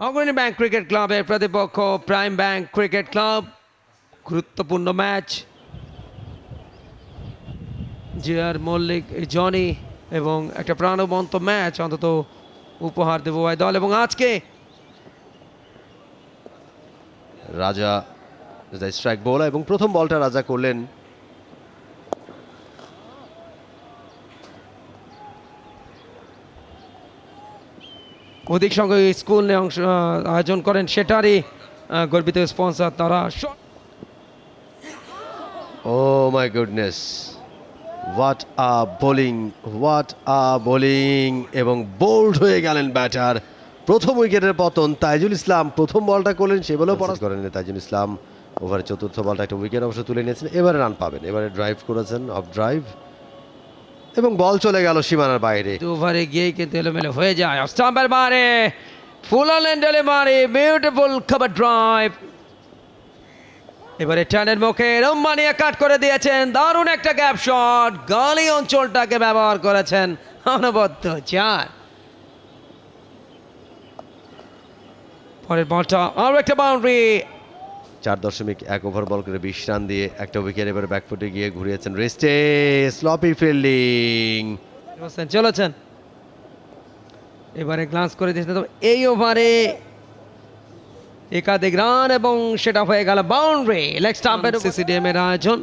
অগ্রণী bank cricket ক্লাবের প্রতিপক্ষ প্রাইম ব্যাংক ক্রিকেট ক্লাব। গুরুত্বপূর্ণ ম্যাচ, জিয়ার মল্লিক, জনি এবং একটা প্রাণবন্ত ম্যাচ অন্তত উপহার দেব ওই দল। এবং আজকে রাজা স্ট্রাইক বোলার এবং প্রথম বলটা রাজা করলেন। অধিক সংখ্যক স্কুল নিয়ে আয়োজন করেন, সেটারই গর্বিত স্পন্সর তারা। Oh my goodness, what a bowling এবং বোল্ড হয়ে গেলেন ব্যাটার। প্রথম উইকেটের পতন। তাইজুল ইসলাম প্রথম বলটা করলেন, সে বলেও পরাস্ত করেন তাইজুল ইসলাম। ওভারে চতুর্থ বলটা একটা উইকেট অবশ্য তুলে নিয়েছেন। এবারে রান পাবেন, এবারে ড্রাইভ করেছেন, অফ ড্রাইভ এবং বল চলে গেল সীমানার বাইরে। ওভারে গিয়েই কিন্তু এলোমেলো হয়ে যায়। স্টাম্পের মারে ফুলালেন ডেলিভারি, বিউটিফুল কভার ড্রাইভ। এবারে টার্নের মুখে রম্মানিয়া কাট করে দিয়েছেন, দারুণ একটা গ্যাপ শট, গালি অঞ্চলটাকে ব্যবহার করেছেন অনবদ্য চার। পরের বলটা আরো একটা বাউন্ডারি। 4.1 ওভার বল করে 20 রান দিয়ে একটা উইকেট। এবারে ব্যাকফুটে গিয়ে ঘুরিয়েছেন রেস্টে, স্লপি ফিল্ডিং চলেছেন। এবারে গ্লান্স করে দিয়েছেন, তবে এই ওভারে একাধিক রান এবং সেটা হয়ে গেল বাউন্ডারি। লেগ স্টাম্পের সিসিডিএম এর আয়োজন,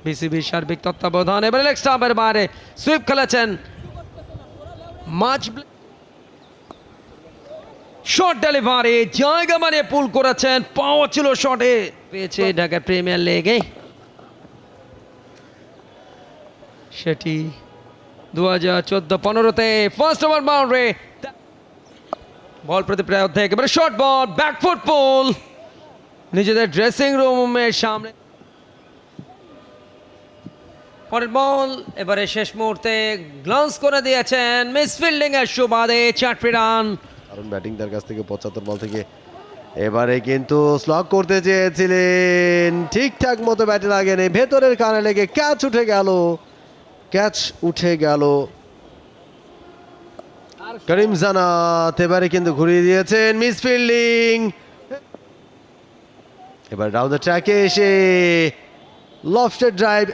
বিসিবির সার্বিক তত্ত্বাবধান। এবারে লেগ স্টাম্পের বাইরে সুইপ খেলেছেন মাঝ শর্ট ডেলিভারি, জায়গা মানে পুল করেছেন, পাওয়া ছিল শটে, পেয়েছে ঢাকা প্রিমিয়ার লিগে। সেটি 2014-15-তে ফার্স্ট ওভার বাউন্ডারি। বল প্রতি প্রায় অর্ধেক। এবারে শর্ট বল, ব্যাকফুট পুল নিজেদের ড্রেসিং রুমের সামনে। পরের বল এবারে শেষ মুহূর্তে গ্লান্স করে দিয়েছেন, মিস ফিল্ডিং এর সুবাদে 4টি রান। কারণ ব্যাটিং তার কাছ থেকে 75 বল থেকে এবারে কিন্তু স্লগ করতে চেয়েছিলেন, ঠিকঠাক মতো ব্যাটে লাগেনি, ভেতরের কানে লেগে ক্যাচ উঠে গেল। করিম জানাত এবারে কিন্তু ঘুরিয়ে দিয়েছেন, মিস ফিল্ডিং। এবার ডাউন দ্য ট্র্যাকে এসে লফটেড ড্রাইভ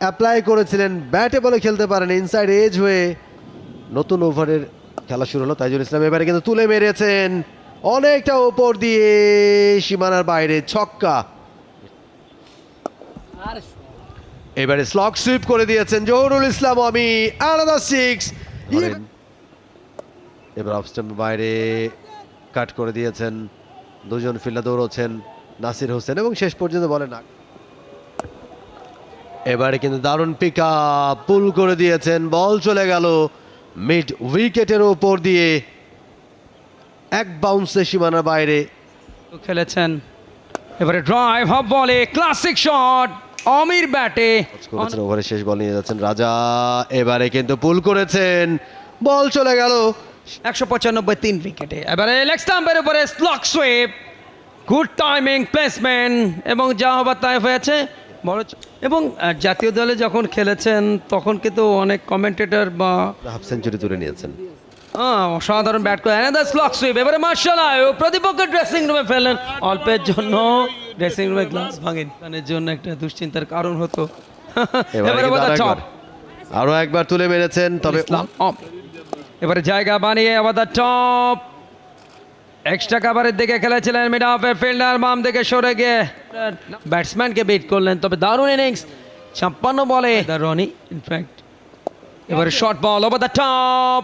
অ্যাপ্লাই করেছিলেন, ব্যাটে বলে খেলতে পারেন, ইনসাইড এজ হয়ে নতুন ওভারের খেলা শুরু হলো। তাইজুল ইসলাম এবারে কিন্তু তুলে মেরেছেন অনেকটা ওপর দিয়ে সীমানার বাইরে, ছক্কা। এবারে স্লগ সুইপ করে দিয়েছেন জহুরুল ইসলাম অমি, আলাদা 6। এবার অফ স্টাম্পের বাইরে কাট করে দিয়েছেন, দুজন ফিল্ডার দৌড়চ্ছেন, নাসির হোসেন এবং শেষ পর্যন্ত বলে না। এবারে কিন্তু দারুণ পিক আপ, পুল করে দিয়েছেন, বল চলে গেল মিড উইকেটের ওপর দিয়ে, এক বাউন্সে সীমানার বাইরে খেলেছেন। এবারে ড্রাইভ হাফ বলে ক্লাসিক শট অমির ব্যাটে। ওভারে শেষ বল নিয়ে যাচ্ছেন রাজা, এবারে কিন্তু পুল করেছেন, বল চলে গেল 195 3 উইকেটে। এবারে লেগ স্টাম্পের উপরে slog sweep, good timing placement এবং যা হবার তাই হয়েছে। বড় এবং জাতীয় দলে যখন খেলেছেন তখন কিন্তু অনেক কমেন্টেটর বা হাফ সেঞ্চুরি তুলে নিয়েছেন। অসাধারণ ব্যাট করে অ্যানাদার স্লগ সুইপ। এবারে মার্শাল্লাহ প্রতিপক্ষের ড্রেসিং রুমে ফেলেন, অল্পের জন্য ড্রেসিং রুমে গ্লাস ভাঙেন, এর জন্য একটা দুশ্চিন্তার কারণ হতো। এবারে আরো একবার তুলে মেরেছেন, তবে এবারে জায়গা বানিয়ে আবার টপ এক্সট্রা কাভারের দিকে খেলেছিলেন, মিড অফের ফিল্ডার বাম দিকে সরে গিয়ে ব্যাটসম্যানকে বিট করলেন, তবে দারুণ ইনিংস 56 বলে রনি ইনফ্যাক্ট। এবারে short ball over the top,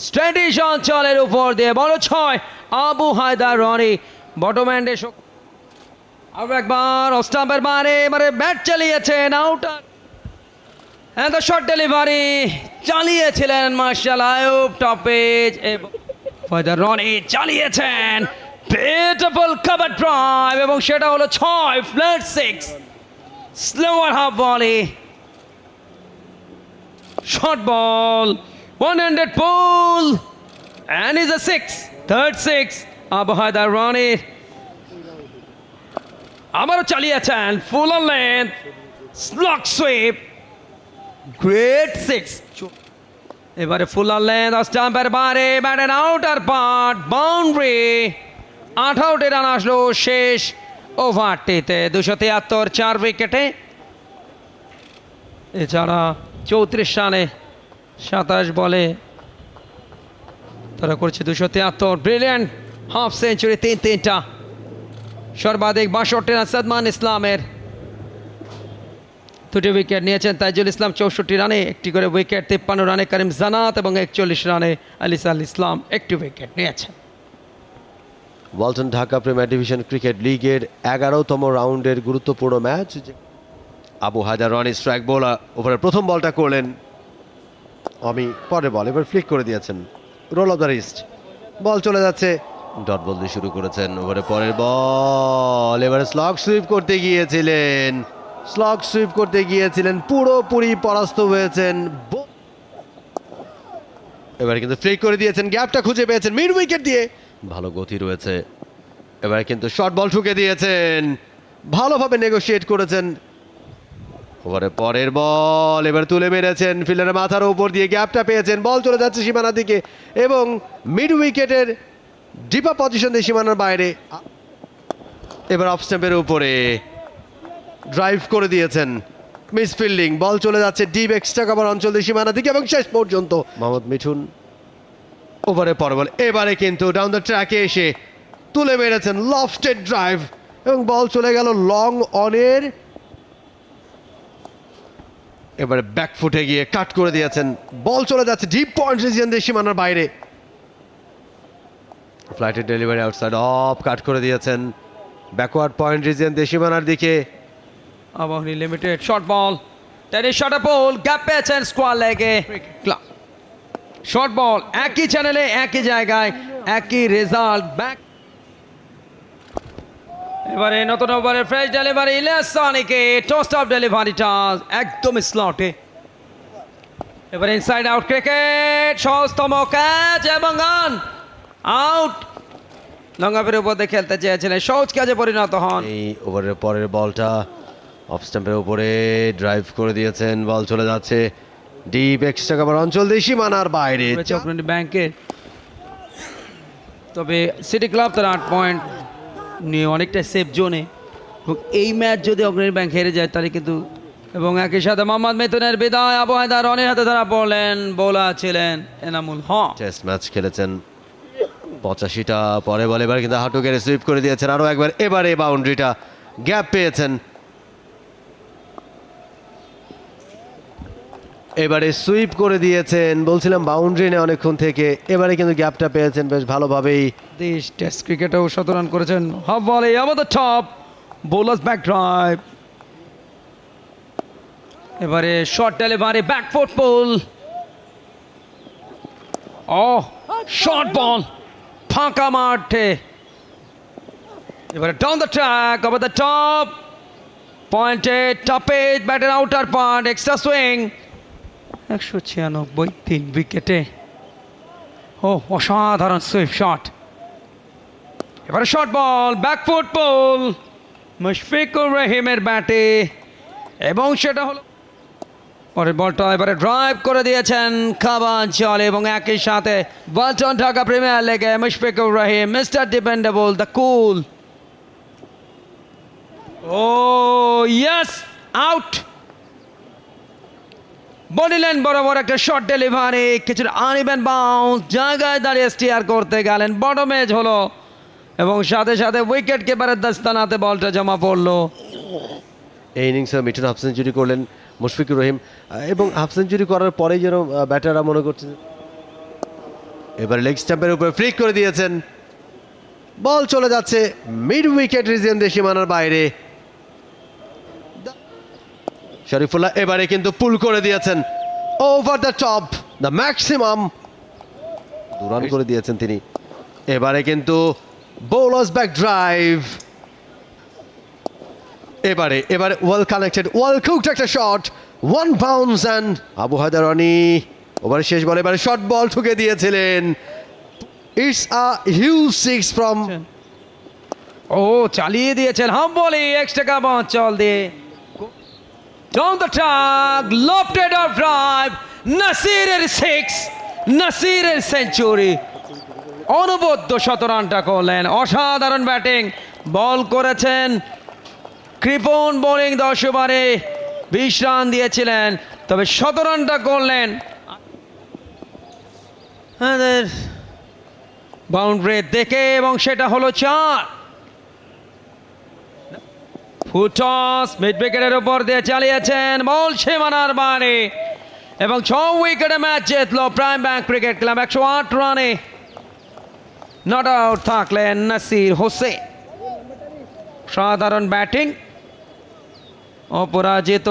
straightish অঞ্চলের উপর দিয়ে বড় 6, আবু হায়দার রনি বটম হ্যান্ডে। আরো একবার অফ স্টাম্পের মারে এবারে ব্যাট চালিয়েছেন, আউটার হ্যাঁ তো শর্ট ডেলিভারি চালিয়েছিলেন মার্শাল আয়ুব টপেজ এবং হায়দার রনি চালিয়েছেন বিউটিফুল কভার ড্রাইভ এবং সেটা হলো 6 ফ্ল্যাট 6 স্লোয়ার হাফ বলে short ball 100 pull and is a 6, third 6 Abu Haider Rony আবারও চালিয়েছেন full on length slog sweep, great 6। এবারে ফুলার লেন্থ স্টাম্পের বাইরে ব্যাটের আউটার পার্ট বাউন্ডারি 8 আউটে রান আসলো শেষ ওভারটিতে 273 4 উইকেটে। এছাড়া 34 রানে 27 বলে তারা করেছে 273। ব্রিলিয়ান্ট হাফ সেঞ্চুরি 3-3টা। সর্বাধিক 62 রান সাদমান ইসলামের, 2টি উইকেট নিয়েছেন তাইজুল ইসলাম 64 রানে, একটি করে উইকেট। 53 রানে করিম জানাত এবং 41 রানে আলিসাল ইসলাম একটি উইকেট নিয়েছেন। Walton Dhaka premier division cricket লিগের 11তম রাউন্ডের গুরুত্বপূর্ণ match. Abu Haider Rony strike bowler, ওভারের প্রথম বলটা করলেন আমি, পরের বল এবার ফ্লিক করে দিয়েছেন, রোল অফ দ্য রিস্ট, বল চলে যাচ্ছে, ডট বল দিয়ে শুরু করেছেন। ওভারে পরের বল এবারে স্লগ সুইপ করতে গিয়েছিলেন, পুরোপুরি পরাস্ত হয়েছেন। এবারে কিন্তু ফ্লিক করে দিয়েছেন, গ্যাপটা খুঁজে পেয়েছেন মিড উইকেট দিয়ে, ভালো গতি রয়েছে। এবারে কিন্তু শর্ট বল ঠুকে দিয়েছেন, ভালোভাবে নেগোশিয়েট করেছেন। ওভারে পরের বল এবার তুলে মেরেছেন, ফিল্ডারের মাথার উপর দিয়ে গ্যাপটা পেয়েছেন, বল চলে যাচ্ছে সীমানার দিকে এবং মিড উইকেটের ডিপা পজিশন দিয়ে সীমানার বাইরে। এবার অফ স্ট্যাম্পের উপরে ড্রাইভ করে দিয়েছেন, মিস ফিল্ডিং, বল চলে যাচ্ছে ডিপ এক্সট্রা কভার অঞ্চল দিয়ে সীমানার দিকে এবং শেষ পর্যন্ত মোহাম্মদ মিঠুন ওভারে পরের বল এবারে কিন্তু ডাউন দ্য ট্র্যাকে এসে তুলে মেরেছেন লফটেড ড্রাইভ এবং বল চলে গেল লং অনের। এবারে ব্যাকফুটে গিয়ে কাট করে দিয়েছেন, বল চলে যাচ্ছে ডিপ পয়েন্ট রিজিয়ন দিয়ে সীমানার বাইরে। ফ্লাইটের ডেলিভারি আউটসাইড অফ, কাট করে দিয়েছেন ব্যাকওয়ার্ড পয়েন্ট রিজিয়ন দিয়ে সীমানার দিকে। Abahani limited short ball, tennis shot বল, গ্যাপ পেয়েছেন স্কোয়ার লেগে। শর্ট বল একই চ্যানেলে একই জায়গায় একই রেজাল্ট। ব্যাক এবারে নতুন ওভারে ফ্রেশ ডেলিভারি ইলিয়াস সানিকে, টোস্ট অফ ডেলিভারিটা একদম স্লটে। এবারে ইনসাইড আউট ক্রিকেট, সহজতম ক্যাচ এবং গান আউট। লঙ্গাপের উপর দিয়ে খেলতে চেয়েছিলেন, সহজ কাজে পরিণত হন। এই ওভারের পরের বলটা অফ স্ট্যাম্পের উপরে ড্রাইভ করে দিয়েছেন, বল চলে যাচ্ছে ডিপ এক্সট্রা কভার অঞ্চল দিয়ে সীমানার বাইরে। অগ্রণী ব্যাংকের, তবে সিটি ক্লাব তার 8 পয়েন্ট নিয়ে অনেকটা সেফ জোনে। এই ম্যাচ যদি অগ্রণী ব্যাংক হেরে যায় তাহলে কিন্তু, এবং একই সাথে মোহাম্মদ মিথুনের বিদায়, আবু হায়দার রনির হাতে ধরা পড়লেন, বোলার ছিলেন এনামুল হক। টেস্ট ম্যাচ খেলেছেন 85টা, পরে বলে এবার কিন্তু হাঁটু গেড়ে সুইপ করে দিয়েছেন আরও একবার, এবারে বাউন্ডারিটা গ্যাপ পেয়েছেন, এবারে সুইপ করে দিয়েছেন, বলছিলাম বাউন্ডারি নেই অনেকক্ষণ থেকে, এবারে কিন্তু গ্যাপটা পেয়েছেন বেশ ভালোভাবেই। দেশ টেস্ট ক্রিকেটেও 17 রান করেছেন। হাফ বলে আমাদের টপ বোলার্স ব্যাক ড্রাইভ, এবারে শর্ট ডেলিভারি ব্যাকফুট পুল, ও শর্ট বল ফাঁকা মাঠে। এবারে down the track over the top পয়েন্টে, টপে ব্যাটের আউটার পার্ট, এক্সট্রা সুইং 196, 3 উইকেটে। ও অসাধারণ সুইপ শট। এবারে শর্ট বল ব্যাকফুট পুল মুশফিকুর রহিমের ব্যাটে, এবং সেটা হলো পরের বলটা এবারে ড্রাইভ করে দিয়েছেন খাবান চল, এবং একই সাথে ওয়ালটন ঢাকা প্রিমিয়ার লিগে Mushfiqur Rahim mister dependable, the cool. Oh yes, out. Body line বরাবর একটা শর্ট ডেলিভারি, কিছুটা আনইভেন বাউন্স, জায়গায় দাঁড়িয়ে স্টিয়ার করতে গেলেন, বটম এজ হলো এবং সাথে সাথে উইকেট কিপারের দাস্তানাতে বলটা জমা পড়লো। এই ইনিংসে মিঠুন হাফ সেঞ্চুরি করলেন মুশফিকুর রহিম, এবং হাফ সেঞ্চুরি করার পরেই যেন ব্যাটাররা মনে করছে। এবার লেগ স্টাম্পের উপরে ফ্লিক করে দিয়েছেন, বল চলে যাচ্ছে মিড উইকেট রিজিয়ন দিয়ে সীমানার বাইরে। শরীফুল্লাহ এবারে কিন্তু পুল করে দিয়েছেন over the top, the maximum 2 run করে দিয়েছেন তিনি। এবারে কিন্তু বোলার্স ব্যাক ড্রাইভ, এবারে ওয়েল কানেক্টেড, ওয়েল কুকড একটা shot, 1 bounce and Abu Haider Rony ওভারের শেষ বলে এবারে শর্ট বল ঠুকে দিয়েছিলেন। ইটস আ হিউজ 6 ফ্রম, ও চালিয়ে দিয়েছেন হাফ বলে এক্সট্রা কাপ অঞ্চল দিয়ে, down the track lofted off drive, নাসিরের 6, নাসিরের সেঞ্চুরি, অনবদ্য 17 রানটা করলেন। অসাধারণ ব্যাটিং, বল করেছেন, কৃপণ বোলিং 10 ওভারে 20 রান দিয়েছিলেন, তবে 17 রানটা করলেন। বাউন্ডারি দেখে, এবং সেটা হলো 4। ফুটস মিড উইকেটের উপর দিয়ে চালিয়েছেন, বল সীমানার বাইরে, এবং 6 উইকেটে ম্যাচ জিতলো প্রাইম ব্যাংক ক্রিকেট ক্লাব 108 রানে। নট আউট থাকলেন নাসির হোসেন। সাধারণ ব্যাটিং, অপরাজিত,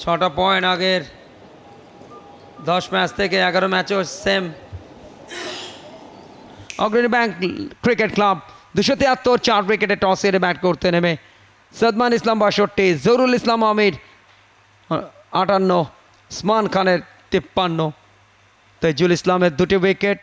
6টা পয়েন্ট আগের 10 ম্যাচ থেকে 11 ম্যাচও সেম। অগ্রণী ব্যাংক ক্রিকেট ক্লাব 273, 4 উইকেটে টস হেরে ব্যাট করতে নেমে সাদমান ইসলাম 62, জহুরুল ইসলাম আমির 58, উসমান খানের 53, তাইজুল ইসলামের 2টি উইকেট।